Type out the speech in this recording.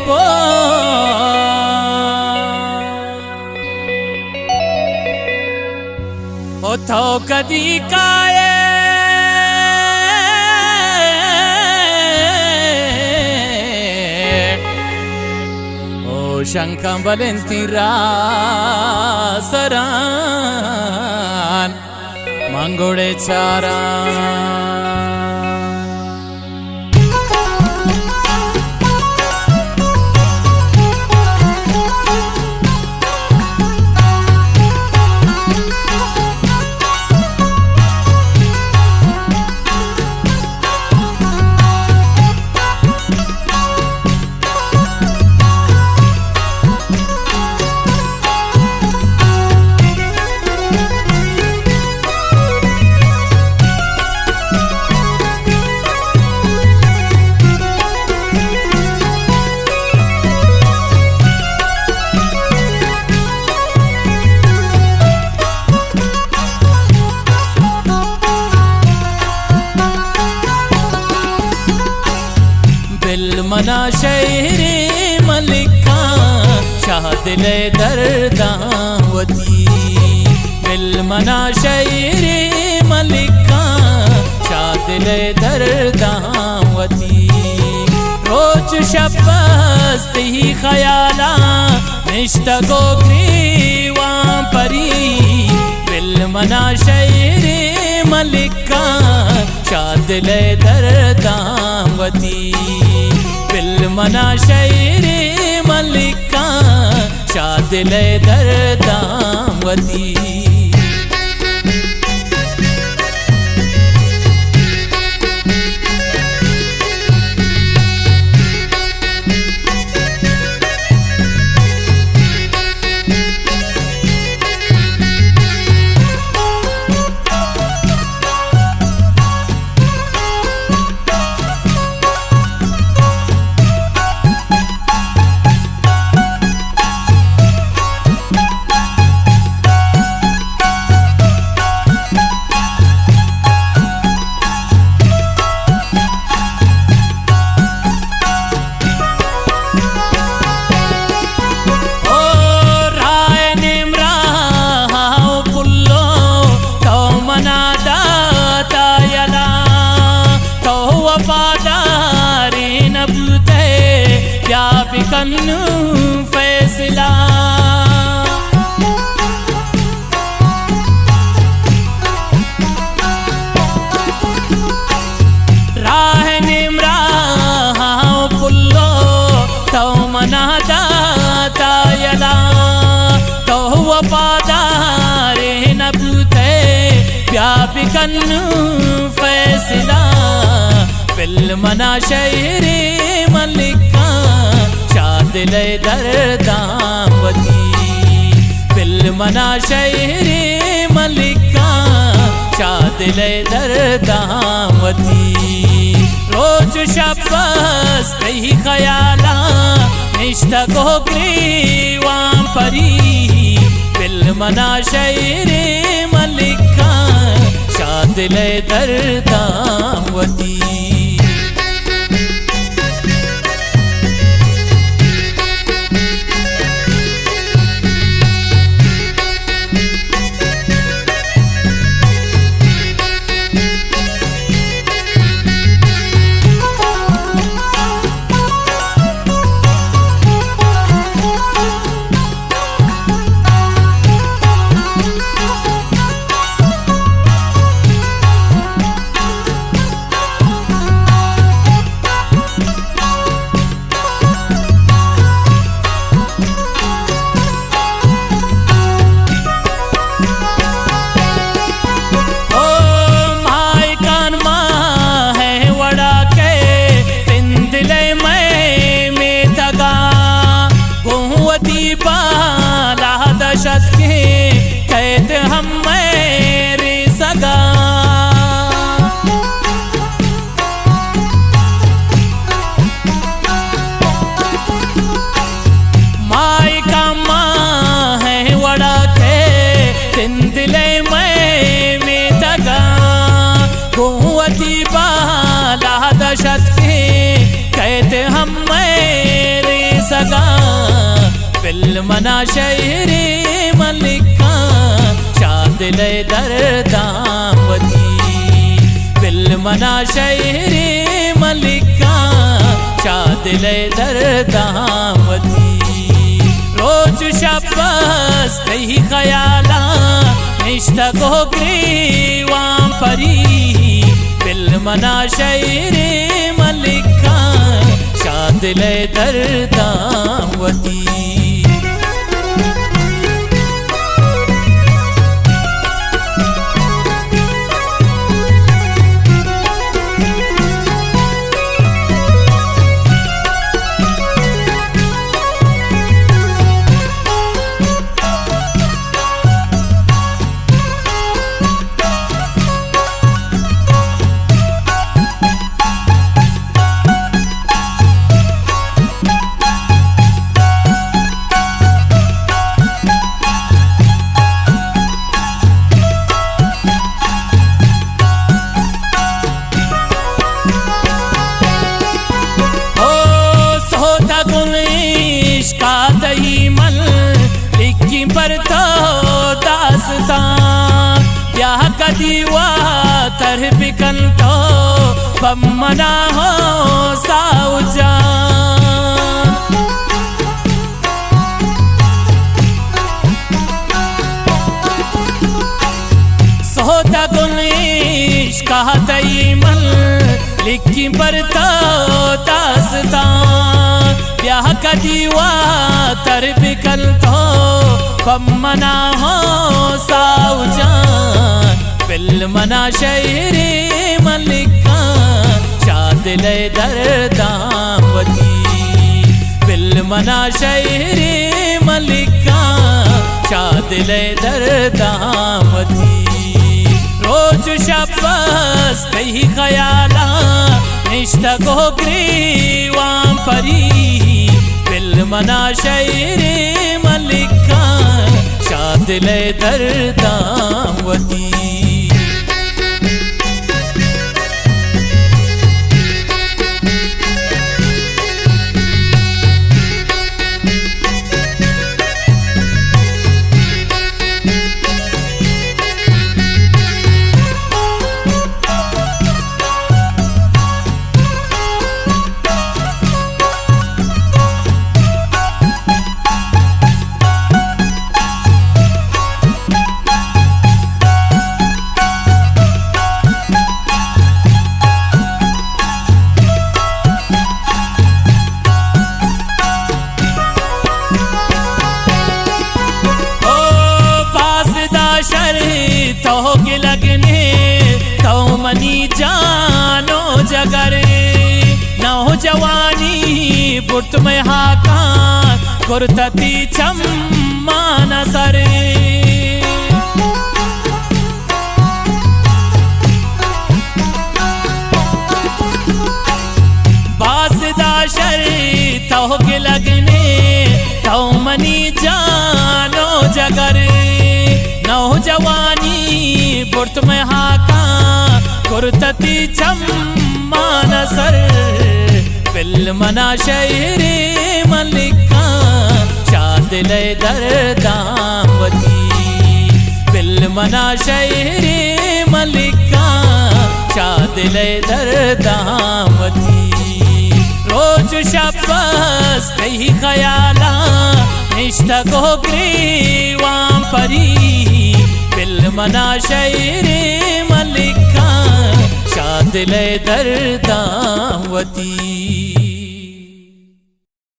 बो ओ तो कदी काये शंका बलेंतिरा सरान मंगोड़े चारा मना शहरे मलिका शाह दिले दर्दावती बिल मना शहरे मलिका शाह दिले दर्दावती रोज शब्बस्ती ख्याला निश्तगो ग्रीवा परी बिल मना शहरे मलिका शाह दिले दर्दावती बिल मना शहरे मलिका शाह दिले दर्दावती कन्नू फैसला राह निमरा पुल्लो तो मना दाता यला तो वफादारे नबूते प्यापी कन्नू फैसला बिल मना शहरे मलिका शाह दिले दर्दावती बिल मना शहरे मलिका शाह दिले दर्दावती रोज शब्बस्ती ख्याला निश्तगो ग्रीवा परी बिल मना शहरे मलिका शाह दिले दर्दावती दशत के कहते हम मेरे सगा माई का माँ है वड़ा के दिन दिले में तगा कुंवती बाला दशत के कहते हम मेरे सगा बिल मना शहरे मलिका शादिले दर्दावती बिल मना शहरे मलिका शादिले दर्दावती रोज शब्बस तही खयाला निष्ठा को ग्रीवां परी बिल मना शहरे मलिका शादिले दर्दावती का दही मल लिखी पर तो दास्तां ब्याह का दीवा तर बिकन तो बमना हो साउजा सोता गुलिश का दही मल लिखी पर तो दास्तां ब्याह का दीवा तर बिकल तो बमना हो साउजान बिल मना शहरे मलिका शादिले दर्दावती बिल मना शहरे मलिका शादिले दर्दावती रोज शब्बस तही खयाला निष्ठा को ग्रीवां परी बिल मना शहरे मलिका शादिले दर्दावती तो के लगने तो मनी जानो जगरे नौजवानी बुर्त में हाकान गुरतती चम्मा नसरे बासदा शरी तो के लगने तो मनी जानो जगरे नौजवानी बुर्त में हाका गुरतती चम्मा नसर बिल मना शहरे मलिका शादिले दर्दावती बिल मना शहरे मलिका शादिले दर्दावती रोज शब्बस तही खयाला निष्ठा को ग्रीवां परी बिल मना शहरे मलिका शादिले दर्दावती।